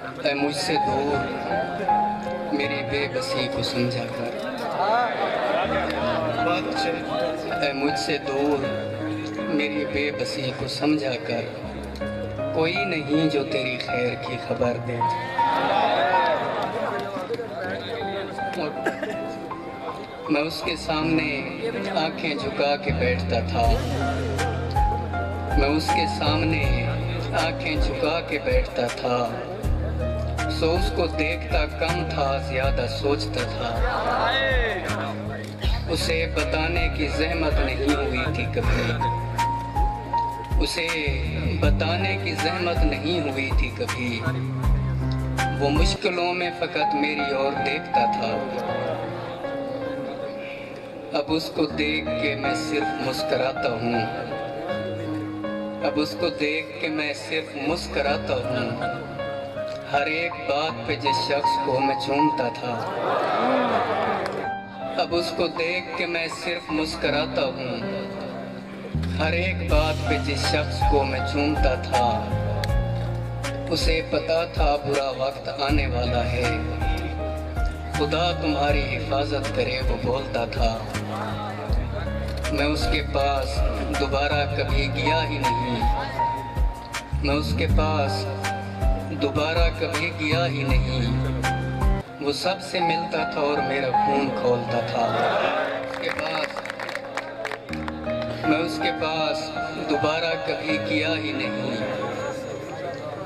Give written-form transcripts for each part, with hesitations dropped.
اے مجھ سے دور میری بے بسی کو سمجھا کر، اے مجھ سے دور میری بے بسی کو سمجھا کر، کوئی نہیں جو تیری خیر کی خبر دے۔ میں اس کے سامنے آنکھیں جھکا کے بیٹھتا تھا، میں اس کے سامنے آنکھیں جھکا کے بیٹھتا تھا، سو اس کو دیکھتا کم تھا زیادہ سوچتا تھا۔ اسے بتانے کی زحمت نہیں ہوئی تھی کبھی، اسے بتانے کی زحمت نہیں ہوئی تھی کبھی، وہ مشکلوں میں فقط میری اور دیکھتا تھا۔ اب اس کو دیکھ کے میں صرف مسکراتا ہوں، اب اس کو دیکھ کے میں صرف مسکراتا ہوں، ہر ایک بات پہ جس شخص کو میں چومتا تھا۔ اب اس کو دیکھ کے میں صرف مسکراتا ہوں، ہر ایک بات پہ جس شخص کو میں چومتا تھا۔ اسے پتا تھا برا وقت آنے والا ہے، خدا تمہاری حفاظت کرے وہ بولتا تھا۔ میں اس کے پاس دوبارہ کبھی گیا ہی نہیں، میں اس کے پاس دوبارہ کبھی گیا ہی نہیں، وہ سب سے ملتا تھا اور میرا خون کھولتا تھا۔ میں اس کے پاس دوبارہ کبھی گیا ہی نہیں،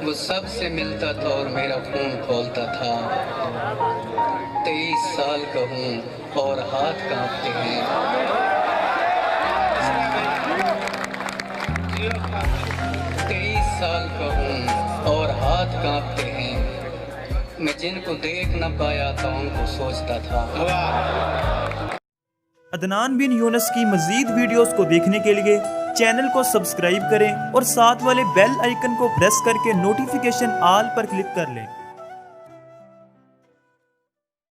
وہ سب سے ملتا تھا اور میرا خون کھولتا تھا۔ 23 سال کا ہوں اور ہاتھ کانپتے ہیں، 23 سال کا ہوں اور ہاتھ کانپتے ہیں، میں جن کو دیکھ نہ پایا تھا ان کو سوچتا تھا۔ عدنان بن یونس کی مزید ویڈیوز کو دیکھنے کے لیے چینل کو سبسکرائب کریں اور ساتھ والے بیل آئیکن کو پریس کر کے نوٹیفیکیشن آل پر کلک کر لیں۔